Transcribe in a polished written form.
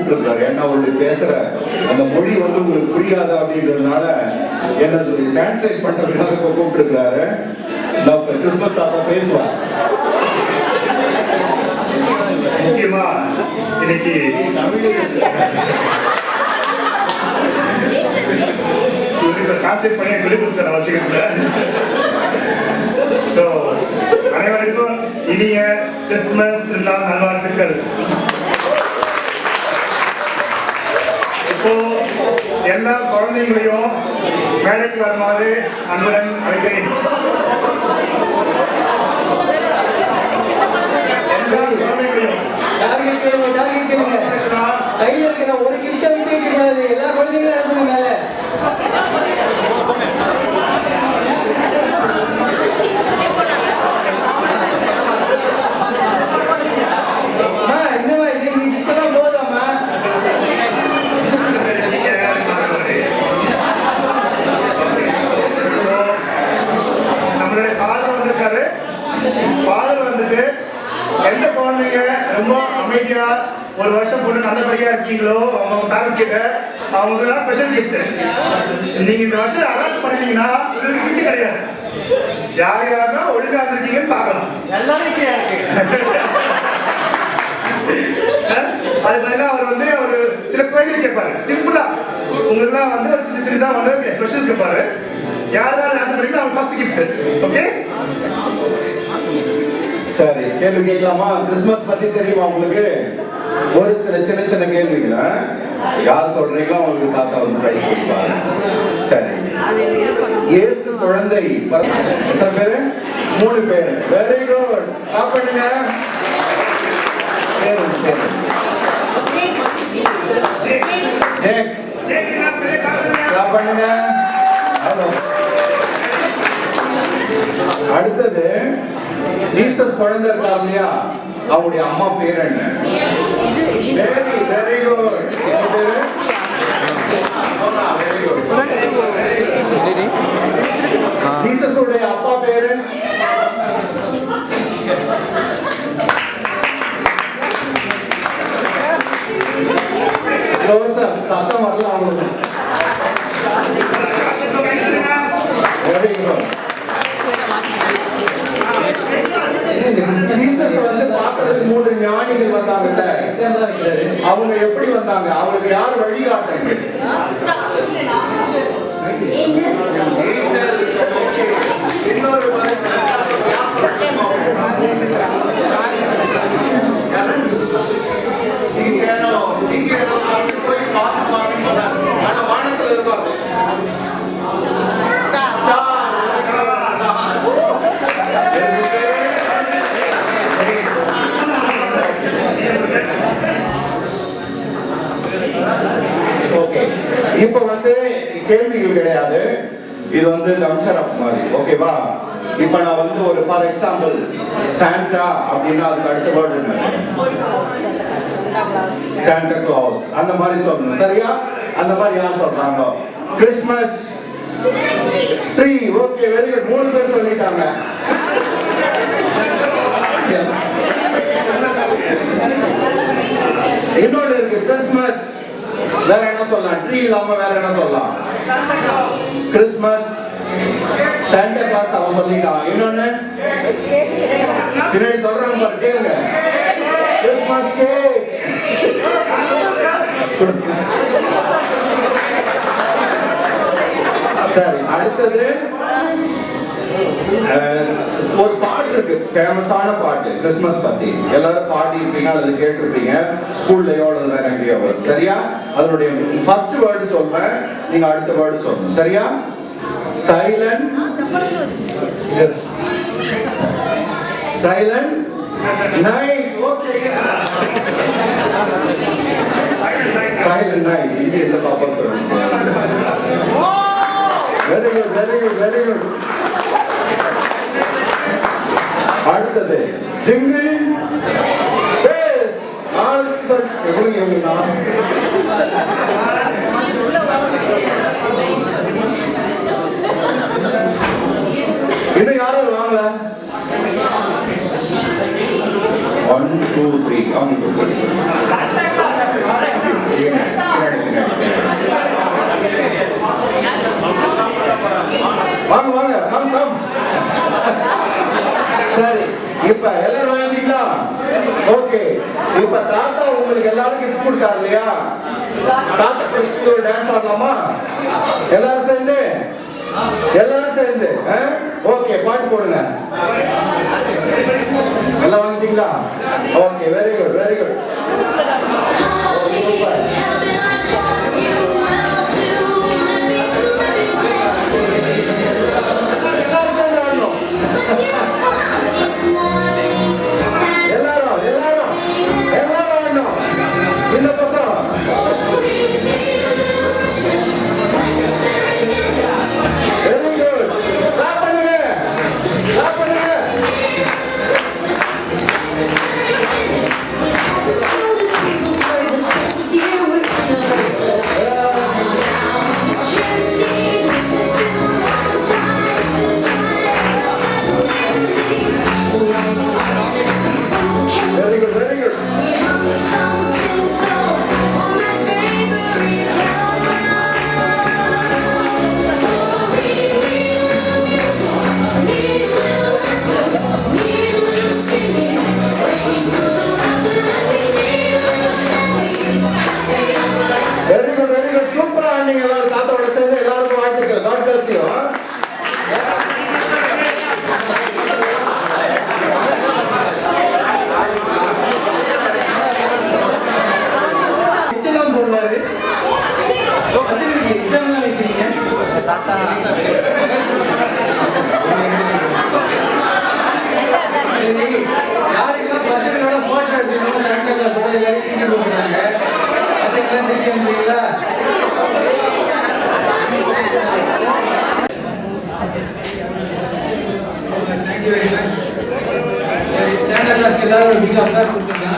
கூப்பிட்டுருக்காரு. ஏன்னா அவருடைய பேசுற அந்த மொழி வந்து உங்களுக்கு புரியாது அப்படின்றதுனால என்ன சொல்லி டிரான்ஸ்லேட் பண்றதுக்காக இப்ப கூப்பிட்டுருக்காரு. கிறிஸ்துமஸ் தாத்தா பேசுவார். முக்கியமா இன்னைக்கு கான்செப்ட் பண்ணி சொல்லி கொடுத்தாரு வச்சுக்கல. அனைவருக்கும் இனிய கிறிஸ்துமஸ் திருநாள் நல்வாழ்த்துக்கள். இப்போ எல்லா குழந்தைங்களையும் மேடைக்கு வருமாறு அன்புடன் அழைக்கிறேன். எல்லா குழந்தைங்களையும் கையில் இருக்கிற ஒரு கிட்ட விட்டு இருக்கக்கூடாது. எல்லா குழந்தைங்களும் இருக்கணும் மேல. என்னவா இது கிட்டலாம் போதாமா? நம்மளுடைய ஃபாதர் வந்திருக்காரு. ஃபாதர் வந்துட்டு எந்த குழந்தைங்க ரொம்ப அமைதியா ஒரு வருஷம் போட்டு நல்லபடியா இருக்கீங்களோ அவங்க பேரண்ட்ஸ் கிட்ட அவங்களுக்கு தான் ஸ்பெஷல் கிஃப்ட். நீங்க இந்த வருஷம் அலாட் பண்ணீங்கன்னா உங்களுக்கு கிஃப்ட் கிடையாது. யார் யாரெல்லாம் ஒழுங்கா இருக்கீங்கன்னு பார்க்கலாம். எல்லாரும் கீழே இருக்கு. அது மாதிரிலாம் அவர் வந்து ஒரு சில கேள்வி கேட்பாரு. சிம்பிளா உங்களுக்குலாம் வந்து சின்ன சின்னதா வந்து ஸ்பெஷல் கேட்பாரு. யாராவது ஆன்சர் பண்ணீங்கன்னா அவங்க ஃபர்ஸ்ட் கிஃப்ட். ஓகே சரி, கேள்வி கேட்கலாமா? கிறிஸ்துமஸ் பத்தி தெரியுமா உங்களுக்கு? ஒரு சில சின்ன சின்ன கேள்விகளை யார் சொல்றீங்களோ அவங்களுக்கு தாத்தா வந்து பிரைஸ் கொடுப்பாரு. சரி, இயேசு குழந்தை எத்தனை பேரு? 3 பேரு. Very good. ஸ்டாப் பண்ணுங்க. ஸ்டாப் பண்ணுங்க. அடுத்தது ஜீசஸ் குழந்தை இருக்கார் இல்லையா, அவங்களுடைய அம்மா பேர் என்ன? Very very good. ஜீசஸ் உடைய அப்பா பேரு? ஜோசப். சத்தம் வரல அவங்களுக்கு. Very good. ஜீசஸ் வந்து பார்க்கிறதுக்கு 3 ஞானிகள் வந்தாங்கல்ல, அவங்க எப்படி வந்தாங்க? அவங்களுக்கு யார் வழிகாட்டுங்க? இன்னொரு போய் பார்த்து சொன்னார். ஆனா வானத்துல இருப்பாங்க. ஓகே, இப்ப வந்து கேள்விகள் கிடையாது, இது வந்து தம்ஷர் அப் மாதிரி. ஓகேவா? இப்ப நான் வந்து ஒரு ஃபார் எக்ஸாம்பிள் சாண்டா அப்படின்னா அதுக்கு அடுத்த வேர்டு என்ன? Santa Claus. அந்த மாதிரி சொல்லணும். சரியா? அந்த மாதிரி யார் சொல்றாங்க? Christmas tree. Okay, very good. 3 பேர் சொல்லிட்டாங்க. இன்னொரு இருக்கு கிறிஸ்மஸ். வேற என்ன சொல்லலாம்? ட்ரீ இல்லாம வேற என்ன சொல்லலாம்? கிறிஸ்மஸ், சாண்டா கிளாஸ் அவன் சொல்லிட்டான். இன்னொன்னு பின்னாடி சொல்றாங்க பாரு, கேளுங்க. Christmas cake. சரி, அடுத்தது ஒரு பாட்டு இருக்கு, ஃபேமஸான பாட்டு கிறிஸ்துமஸ் பத்தி. எல்லாரும் பாடி இருப்பீங்க, அல்லது கேட்டிருப்பீங்க ஸ்கூல்லயோ அல்லது வேற எங்கேயோ. சரியா? அதனுடைய ஃபர்ஸ்ட் வேர்டு சொல்றேன், நீங்க அடுத்த வேர்டு சொல்லணும். சரியா? Silent. Yes, silent night. Okay, silent night. இங்க இந்த பாப்பா சொல்லுங்க. Very good, very good, very good. அடுத்தது ஜிங்கிள் பேஸ். நாளைக்கு சொல்லி இன்னும் யாரும் வாங்கல? 1 2 3 அவங்க இப்ப எல்லாரும் வாங்கிட்டீங்களா? ஓகே. இப்ப தாத்தா உங்களுக்கு எல்லாரும் gift கொடுத்தாரு இல்லையா? தாத்தா கிறிஸ்து ஒரு டான்ஸ் ஆடலாமா? எல்லாரும் சேர்ந்து ஓகே, பாட்டு போடுங்க. எல்லாம் வாங்கிட்டீங்களா? Okay, very good, very good. இந்த பக்கம் வெரி குட். கிளாப் பண்ணுங்க, கிளாப் பண்ணுங்க. Very good, very good. Very good, very good. சூப்பரா ஆனீங்க எல்லாரும். தாத்தாவோட சேர்ந்து எல்லாருக்கும் வாழ்த்துக்கள். God bless you. எச்செல்லாம் போடுவாரு. எக்ஸாம்லாம் வைக்கிறீங்க. சரி, யாருக்கெல்லாம் பசங்களோட போட்டோ எடுக்கணும் சாண்டா கிளாஸோட எல்லாரும் சீட்டு போட்டுருக்காங்க. பசங்களாம் செஞ்சு வந்துருக்கீங்களா? Thank you very much. Santa கிளாஸ்க்கு எல்லாரும் ஒரு பிக் அப்ளாஸ் கொடுத்துருக்காங்க.